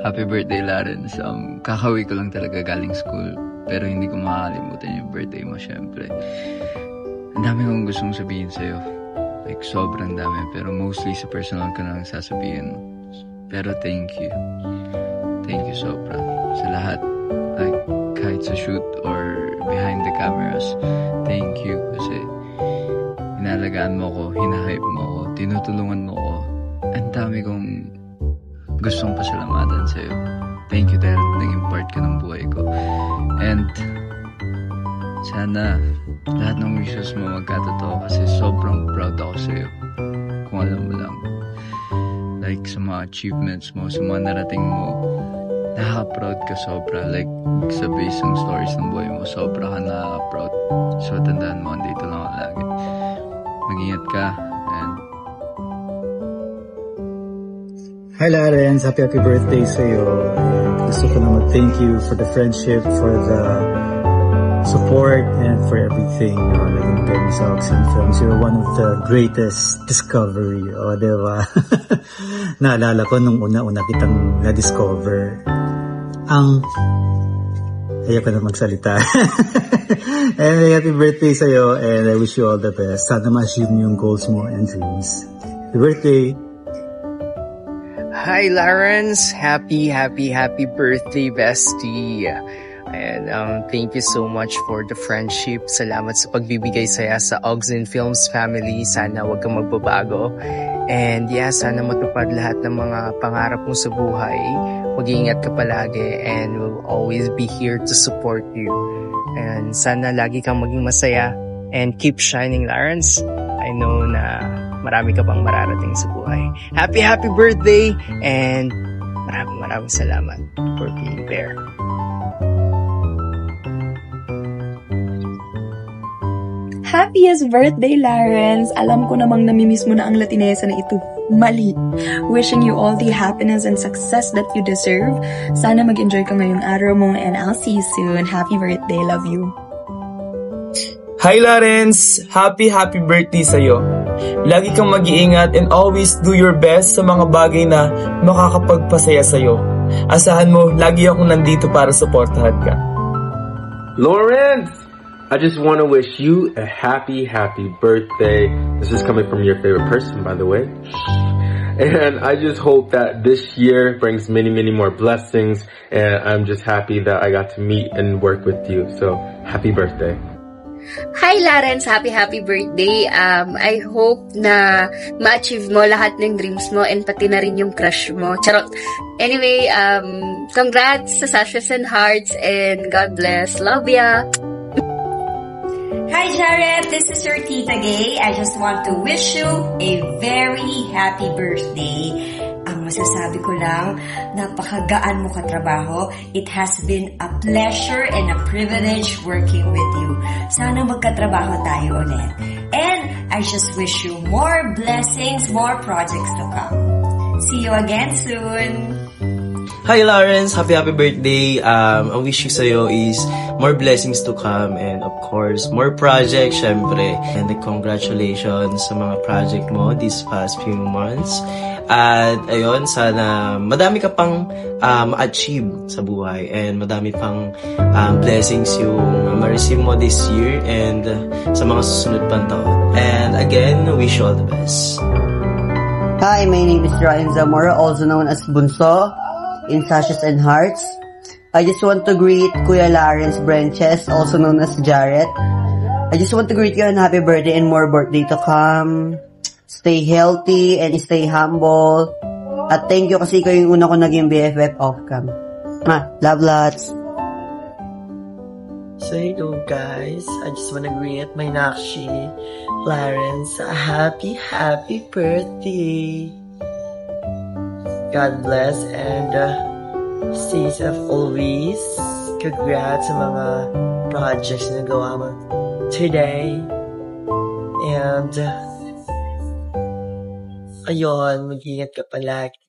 Happy birthday, Lawrence. Kakawi ko lang talaga galing school. Pero hindi ko makakalimutan yung birthday mo, syempre. Ang dami kong gustong sabihin sa'yo. Like, sobrang dami. Pero mostly sa personal ko na lang sasabihin. Pero thank you. Thank you sobra. Sa lahat. Like, kahit sa shoot or behind the cameras. Thank you. Kasi, inalagaan mo ko, hinahype mo ko, tinutulungan mo ko. Ang dami kong gustong pasalamatan sa'yo. Thank you dahil naging part ka ng buhay ko. And sana lahat ng wishes mo magkatotoo kasi sobrang proud ako sa'yo. Kung alam mo lang. Like sa mga achievements mo, sa mga narating mo, nakaka-proud ka sobra. Like sa base ng stories ng buhay mo, sobra ka nakaka-proud. So tandaan mo, andito lang ako lagi. Mag-ingat ka. And hi Lawrence, happy birthday sa'yo. Gusto ko na mag-thank you for the friendship, for the support, and for everything. Naging kayo sa Oxen Films. You're one of the greatest discovery. O, diba? Naalala ko nung una-una kitang na-discover. Ayoko na magsalita. Anyway, happy birthday sa'yo, and I wish you all the best. Sana ma-achieve yung goals mo and dreams. Happy birthday! Hi Lawrence, happy birthday bestie. And thank you so much for the friendship. Salamat sa pagbibigay saya sa Oxen Films family. Sana wag kang magbabago. And yeah, sana matupad lahat ng mga pangarap mo sa buhay. Mag-iingat ka palagi and we'll always be here to support you. And sana lagi kang maging masaya and keep shining, Lawrence. I know na marami ka pang mararating sa buhay. Happy birthday and maraming salamat for being there. Happiest birthday, Lawrence! Alam ko namang namimiss mo na ang Latinesa na ito. Mali. Wishing you all the happiness and success that you deserve. Sana mag-enjoy ka ngayong araw mo and I'll see you soon. Happy birthday. Love you. Hi Lawrence! Happy birthday sa'yo. Lagi kang mag-iingat and always do your best sa mga bagay na makakapagpasaya sa'yo. Asahan mo, lagi akong nandito para supportahan ka. Lawrence! I just want to wish you a happy birthday. This is coming from your favorite person, by the way. And I just hope that this year brings many more blessings. And I'm just happy that I got to meet and work with you. So, happy birthday. Hi Lawrence, happy birthday. I hope na ma-achieve mo lahat ng dreams mo and pati na rin yung crush mo. Charot. Anyway, congrats sa Sashes and Hearts and God bless. Love ya. Hi Jared, this is your Tita Gay. I just want to wish you a very happy birthday. Ang masasabi ko lang, napakagaan mo katrabaho. It has been a pleasure and a privilege working with you. Sana magkatrabaho tayo ulit. And I just wish you more blessings, more projects to come. See you again soon! Hi Lawrence, happy birthday. Ang wish ko sa'yo is more blessings to come and of course, more projects syempre. And congratulations sa mga project mo these past few months. At ayun, sana madami ka pang ma-achieve sa buhay and madami pang blessings yung ma-receive mo this year and sa mga susunod pang taon. And again, wish you all the best. Hi, my name is Ryan Zamora, also known as Bunso in Sashes and Hearts. I just want to greet Kuya Lawrence Branches, also known as Jarrett. I just want to greet you on happy birthday and more birthday to come. Stay healthy and stay humble. At thank you kasi ikaw yung una ko naging BFF off-cam. Love lots. So hello guys, I just wanna greet my Nakshi, Lawrence, a happy birthday. God bless and stay safe always. Congrats sa mga projects na gawa mo today. And ayun, mag-ingat ka palagi.